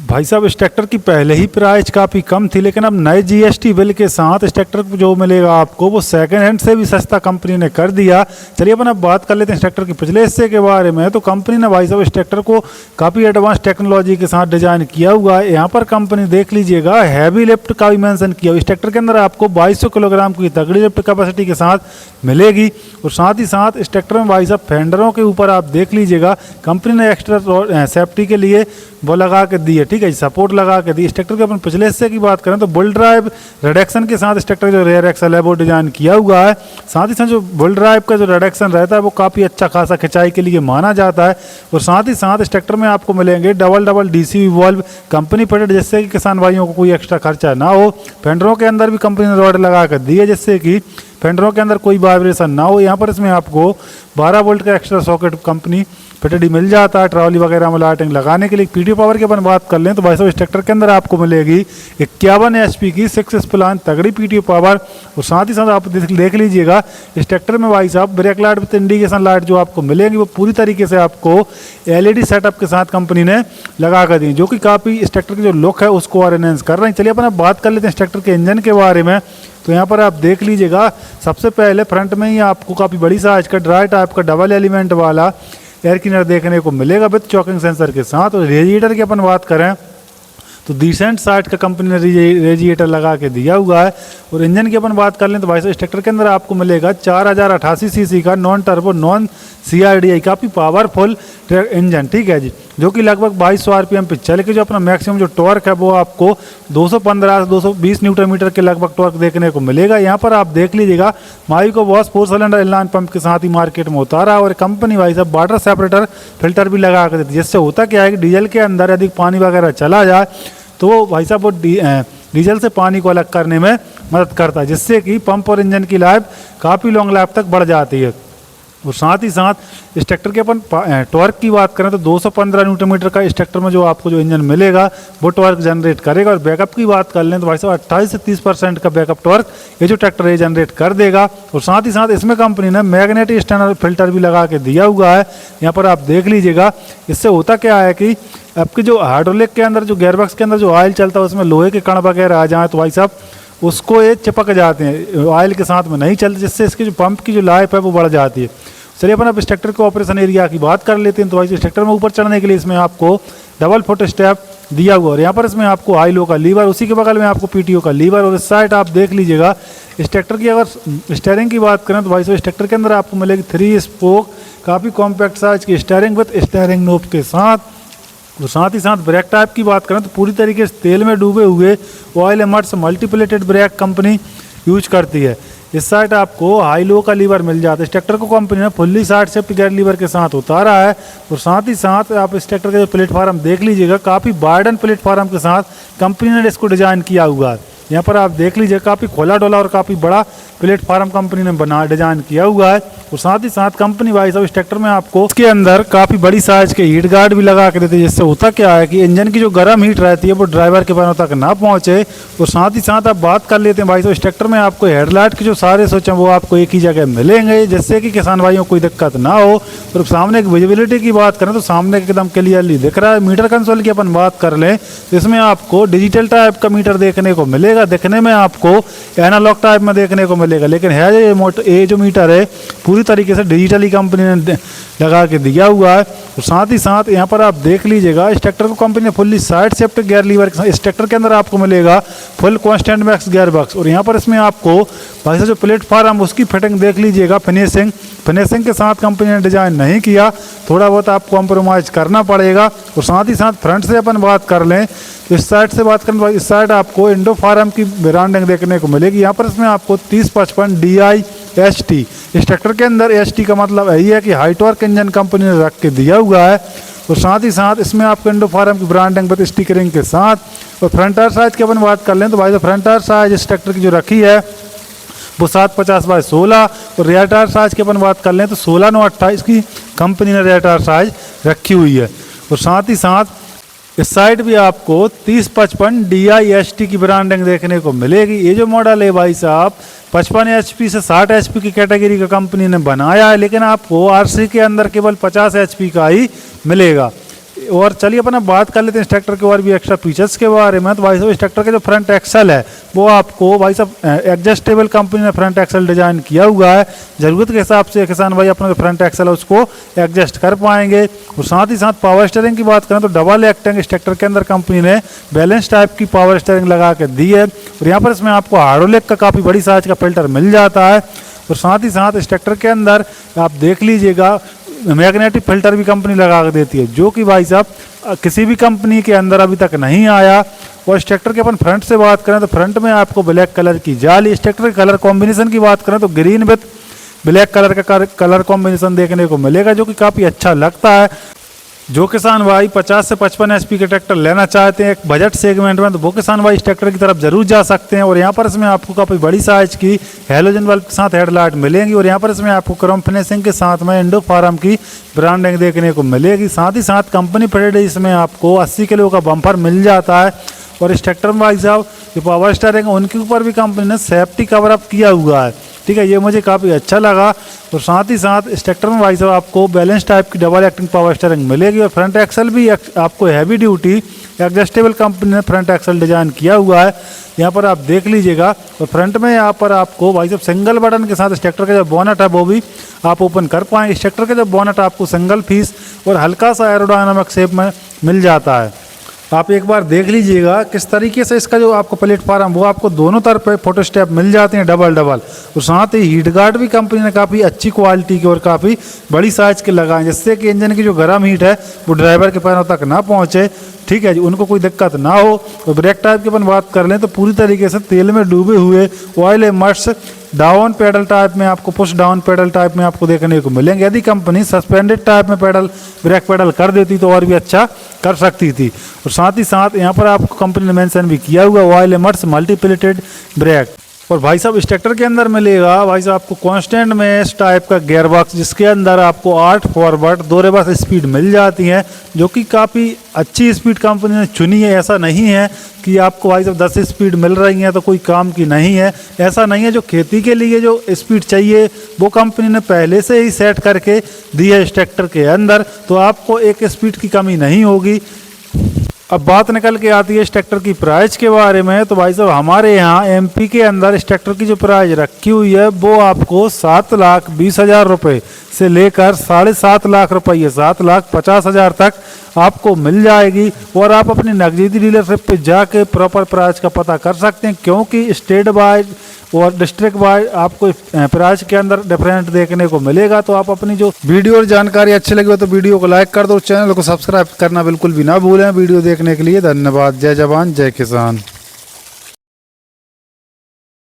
भाई साहब इस ट्रैक्टर की पहले ही प्राइस काफ़ी कम थी, लेकिन अब नए जीएसटी बिल के साथ इस ट्रैक्टर जो मिलेगा आपको वो सेकंड हैंड से भी सस्ता कंपनी ने कर दिया। चलिए अपन अब बात कर लेते हैं इस ट्रैक्टर के पिछले हिस्से के बारे में। तो कंपनी ने भाई साहब इस ट्रैक्टर को काफ़ी एडवांस टेक्नोलॉजी के साथ डिजाइन किया हुआ है। यहाँ पर कंपनी देख लीजिएगा हैवी लिफ्ट का भी मेंशन किया। इस ट्रैक्टर के अंदर आपको 2200 किलोग्राम की तगड़ी लिफ्ट कैपेसिटी के साथ मिलेगी। और साथ ही साथ इस ट्रैक्टर में भाई साहब फेंडरों के ऊपर आप देख लीजिएगा कंपनी ने एक्स्ट्रा सेफ्टी के लिए वो लगा के दी है, ठीक है, सपोर्ट लगा के दी। इस ट्रैक्टर के अपन पिछले हिस्से की बात करें तो बुल ड्राइव रिडक्शन के साथ इस ट्रैक्टर जो रेयर एक्सल है वो डिजाइन किया हुआ है। साथ ही साथ जो बुल ड्राइव का जो रिडक्शन रहता है वो काफ़ी अच्छा खासा खिंचाई के लिए माना जाता है। और साथ ही साथ इस ट्रैक्टर में आपको मिलेंगे double DC valve company fitted, जिससे कि किसान भाइयों को कोई एक्स्ट्रा खर्चा ना हो। फेंडरों के अंदर भी कंपनी ने रॉड लगा कर दी है, जिससे कि फेंडरों के अंदर कोई वाइब्रेशन ना हो। यहाँ पर इसमें आपको 12 वोल्ट का एक्स्ट्रा सॉकेट कंपनी फिटेड ही मिल जाता है ट्रॉली वगैरह में लाइटिंग लगाने के लिए। पीटीओ पावर की अपन बात कर लें तो भाई साहब इस ट्रैक्टर के अंदर आपको मिलेगी 51 HP की 6 प्लान तगड़ी पीटीओ पावर। और साथ ही साथ आप देख लीजिएगा इस ट्रैक्टर में भाई साहब brake light with indication light जो आपको मिलेंगी वो पूरी तरीके से आपको LED सेटअप के साथ कंपनी ने लगा कर दी, जो कि काफ़ी इस ट्रैक्टर की जो लुक है उसको और एनहेंस कर रहे हैं। चलिए अपन अब बात कर लेते हैं इस ट्रैक्टर के इंजन के बारे में। तो यहाँ पर आप देख लीजिएगा सबसे पहले फ्रंट में ही आपको काफ़ी बड़ी साइज का ड्राई टाइप का डबल एलिमेंट वाला एयर क्लीनर देखने को मिलेगा विद चॉकिंग सेंसर के साथ। और रेडिएटर की अपन बात करें तो डिसेंट साइड का कंपनी ने रेडिएटर लगा के दिया हुआ है। और इंजन की अपन बात कर लें तो भाई साहब इस ट्रैक्टर के अंदर आपको मिलेगा 4088 सीसी का नॉन टर्बो नॉन CRDI काफ़ी पावरफुल इंजन, ठीक है जी, जो कि लगभग 2200 RPM पे चल के जो अपना मैक्सिमम जो टॉर्क है वो आपको 215 से 220 न्यूटन मीटर के लगभग टॉर्क देखने को मिलेगा। यहाँ पर आप देख लीजिएगा माई को बॉस 4 सिलेंडर इनलाइन पंप के साथ ही मार्केट में उतारा है। और कंपनी भाई साहब वाटर सेपरेटर फिल्टर भी लगा कर देती है, जिससे होता क्या है कि डीजल के अंदर यदि पानी वगैरह चला जाए तो भाई साहब वो डीजल से पानी को अलग करने में मदद करता है, जिससे कि पंप और इंजन की लाइफ काफ़ी लॉन्ग लाइफ तक बढ़ जाती है। और साथ ही साथ इस ट्रैक्टर के अपन टॉर्क की बात करें तो 215 न्यूटन मीटर का इस ट्रैक्टर में जो आपको जो इंजन मिलेगा वो टॉर्क जनरेट करेगा। और बैकअप की बात कर लें तो भाई साहब 28 से 30% का बैकअप टॉर्क ये जो ट्रैक्टर है जनरेट कर देगा। और साथ ही साथ इसमें कंपनी ने मैग्नेटिक स्टैंडर्ड फिल्टर भी लगा के दिया हुआ है। यहाँ पर आप देख लीजिएगा इससे होता क्या है कि आपकी जो हाइड्रोलिक के अंदर जो गियरबॉक्स के अंदर जो ऑयल चलता है उसमें लोहे के कण वगैरह आ जाए तो भाई साहब उसको ये चिपक जाते हैं, ऑयल के साथ में नहीं चलते, जिससे इसकी जो पंप की जो लाइफ है वो बढ़ जाती है। चलिए अपन अब इस ट्रैक्टर के ऑपरेशन एरिया की बात कर लेते हैं। तो भाई इस ट्रैक्टर में ऊपर चढ़ने के लिए इसमें आपको डबल फुट स्टेप दिया हुआ और यहाँ पर इसमें आपको हाई लो का लीवर, उसी के बगल में आपको PTO का लीवर। और इस साइड आप देख लीजिएगा इस ट्रैक्टर की अगर स्टीयरिंग की बात करें तो भाई साहब इस ट्रैक्टर के अंदर आपको मिलेगी 3 स्पोक काफ़ी कॉम्पैक्ट साइज की स्टीयरिंग विद स्टीयरिंग नोब के साथ। तो साथ ही साथ ब्रेक टाइप की बात करें तो पूरी तरीके से तेल में डूबे हुए ऑयल एमर्स मल्टीप्लेटेड ब्रेक कंपनी यूज करती है। इस साइड आपको हाई लो का लीवर मिल जाता है। इस ट्रैक्टर को कंपनी ने fully side shift gear lever के साथ उतारा है। और साथ ही साथ आप इस ट्रैक्टर का जो प्लेटफॉर्म देख लीजिएगा काफ़ी वाइडन प्लेटफॉर्म के साथ कंपनी ने इसको डिजाइन किया हुआ है। यहाँ पर आप देख लीजिए काफ़ी खोला डोला और काफ़ी बड़ा प्लेटफॉर्म कंपनी ने बना डिजाइन किया हुआ है। और साथ ही साथ कंपनी भाई साहब इस ट्रैक्टर में आपको इसके अंदर काफ़ी बड़ी साइज के हीट गार्ड भी लगा के देते हैं, जिससे होता क्या है कि इंजन की जो गर्म हीट रहती है वो ड्राइवर के पैरों तक ना पहुँचे। और साथ ही साथ आप बात कर लेते हैं भाई साहब इस ट्रैक्टर में आपको हेडलाइट के जो सारे स्विच हैं वो आपको एक ही जगह मिलेंगे, जिससे कि किसान भाइयों को कोई दिक्कत ना हो। और सामने की विजिबिलिटी की बात करें तो सामने एकदम क्लियरली दिख रहा है। मीटर कंसोल की अपन बात कर लें तो इसमें आपको डिजिटल टाइप का मीटर देखने को मिलेगा, दिखने में आपको एनालॉग टाइप में देखने को मिलेगा, लेकिन है ये जो मीटर है पूरी तरीके से डिजिटली कंपनी ने लगा के दिया हुआ है। और साथ ही साथ यहाँ पर आप देख लीजिएगा इस ट्रैक्टर को कंपनी ने fully side shift gear lever इस ट्रैक्टर के अंदर आपको मिलेगा full constant max gear box. और यहाँ पर इसमें आपको भाई साहब जो प्लेटफॉर्म उसकी फिटिंग देख लीजिएगा फिनिशिंग के साथ कंपनी ने डिजाइन नहीं किया, थोड़ा बहुत आपको कॉम्प्रोमाइज़ करना पड़ेगा। और साथ ही साथ फ्रंट से अपन बात कर लें तो इस साइड से बात करें तो इस साइड आपको इंडो फार्म की ब्रांडिंग देखने को मिलेगी। यहाँ पर इसमें आपको 3055 DI ST, इस ट्रैक्टर के अंदर ST का मतलब यही है कि हाई टॉर्क इंजन कंपनी ने रख के दिया हुआ है। और साथ ही साथ इसमें आपको इंडो फार्म की ब्रांडिंग विद स्टिकरिंग के साथ। और फ्रंट टायर साइज की अपन बात कर लें तो भाई फ्रंट टायर साइज इस ट्रैक्टर की जो रखी है वो 750/16। और रेयर टायर साइज की अपन बात कर लें तो 16/9/28 की कंपनी ने रेयर टायर साइज रखी हुई है। और साथ ही साथ इस साइड भी आपको 3055 DI ST की ब्रांडिंग देखने को मिलेगी। ये जो मॉडल है भाई साहब 55 HP से 60 HP की कैटेगरी का कंपनी ने बनाया है, लेकिन आपको RC के अंदर केवल 50 HP का ही मिलेगा। और चलिए अपना बात कर लेते हैं इस ट्रैक्टर के और भी एक्स्ट्रा फीचर्स के बारे में। तो भाई साहब इस ट्रैक्टर का जो फ्रंट एक्सल है वो आपको भाई साहब एडजस्टेबल कंपनी ने फ्रंट एक्सल डिजाइन किया हुआ है। ज़रूरत के हिसाब से किसान भाई अपना जो फ्रंट एक्सल है उसको एडजस्ट कर पाएंगे। और साथ ही साथ पावर स्टीयरिंग की बात करें तो डबल एक्टिंग इस ट्रैक्टर के अंदर कंपनी ने बैलेंस टाइप की पावर स्टीयरिंग लगा के दी है। और यहाँ पर इसमें आपको हाइड्रोलिक का काफ़ी बड़ी साइज का फिल्टर मिल जाता है। और साथ ही साथ इस ट्रैक्टर के अंदर आप देख लीजिएगा मैग्नेटिक फिल्टर भी कंपनी लगा के देती है, जो कि भाई साहब किसी भी कंपनी के अंदर अभी तक नहीं आया। और इस ट्रैक्टर के अपन फ्रंट से बात करें तो फ्रंट में आपको ब्लैक कलर की जाली, इस ट्रैक्टर के कलर कॉम्बिनेशन की बात करें तो ग्रीन विथ ब्लैक कलर का कलर कॉम्बिनेशन देखने को मिलेगा, जो कि काफ़ी अच्छा लगता है। जो किसान भाई 50 से 55 एचपी के ट्रैक्टर लेना चाहते हैं एक बजट सेगमेंट में, तो वो किसान भाई इस ट्रैक्टर की तरफ जरूर जा सकते हैं। और यहाँ पर इसमें आपको काफ़ी बड़ी साइज की हैलोजन बल्ब के साथ हेडलाइट मिलेंगी। और यहाँ पर इसमें आपको क्रोम फिनिशिंग के साथ में इंडो फार्म की ब्रांडिंग देखने को मिलेगी। साथ ही साथ कंपनी फिटेड इसमें आपको 80 किलो का बम्पर मिल जाता है। और इस ट्रैक्टर में भाई साहब जो पावर स्टीयरिंग है उनके ऊपर भी कंपनी ने सेफ्टी कवर अप किया हुआ है, ठीक है, ये मुझे काफ़ी अच्छा लगा। और साथ ही साथ इस ट्रैक्टर में भाई साहब आपको बैलेंस टाइप की डबल एक्टिंग पावर स्टीयरिंग मिलेगी। और फ्रंट एक्सल भी आपको हैवी ड्यूटी एडजस्टेबल कंपनी ने फ्रंट एक्सल डिजाइन किया हुआ है, यहाँ पर आप देख लीजिएगा। और फ्रंट में यहाँ पर आपको भाई साहब सिंगल बटन के साथ इस ट्रैक्टर का जो बोनट है वो भी आप ओपन कर पाएंगे। इस ट्रैक्टर का जो बोनट आपको सिंगल पीस और हल्का सा एरोडायनामिक शेप में मिल जाता है। आप एक बार देख लीजिएगा किस तरीके से इसका जो आपको प्लेटफॉर्म वो आपको दोनों तरफ पे फोटो स्टेप मिल जाते हैं डबल डबल। और साथ ही हीट गार्ड भी कंपनी ने काफ़ी अच्छी क्वालिटी के और काफ़ी बड़ी साइज के लगाए, जिससे कि इंजन की जो गर्म हीट है वो ड्राइवर के पैरों तक ना पहुँचे, ठीक है जी, उनको कोई दिक्कत ना हो। और ब्रेक टाइप की अपन बात कर लें तो पूरी तरीके से तेल में डूबे हुए ऑयल एमर्स डाउन पेडल टाइप में आपको पुश डाउन पेडल टाइप में आपको देखने को मिलेंगे। यदि कंपनी सस्पेंडेड टाइप में पेडल ब्रेक पेडल कर देती तो और भी अच्छा कर सकती थी। और साथ ही साथ यहाँ पर आपको कंपनी ने मेंशन भी किया हुआ ऑयल एमर्स मल्टीप्लेटेड ब्रेक। और भाई साहब इस ट्रैक्टर के अंदर मिलेगा भाई साहब आपको कांस्टेंट में इस टाइप का गियर बॉक्स, जिसके अंदर आपको 8 फॉरवर्ड 2 रिवर्स स्पीड मिल जाती है, जो कि काफ़ी अच्छी स्पीड कंपनी ने चुनी है। ऐसा नहीं है कि आपको भाई साहब 10 स्पीड मिल रही है तो कोई काम की नहीं है, ऐसा नहीं है। जो खेती के लिए जो स्पीड चाहिए वो कंपनी ने पहले से ही सेट करके दी है इस ट्रैक्टर के अंदर, तो आपको एक स्पीड की कमी नहीं होगी। अब बात निकल के आती है इस ट्रैक्टर की प्राइस के बारे में। तो भाई साहब हमारे यहाँ एमपी के अंदर इस ट्रैक्टर की जो प्राइस रखी हुई है वो आपको 7,20,000 रुपये से लेकर 7.5 लाख रुपये 7,50,000 तक आपको मिल जाएगी। और आप अपनी नजदीकी डीलरशिप पे जाके प्रॉपर प्राइस का पता कर सकते हैं, क्योंकि स्टेट वाइज और डिस्ट्रिक्ट वाइज आपको प्राइस के अंदर डिफरेंट देखने को मिलेगा। तो आप अपनी जो वीडियो और जानकारी अच्छी लगी हो तो वीडियो को लाइक कर दो, चैनल को सब्सक्राइब करना बिल्कुल भी ना भूलें। वीडियो देखने के लिए धन्यवाद। जय जवान जय किसान।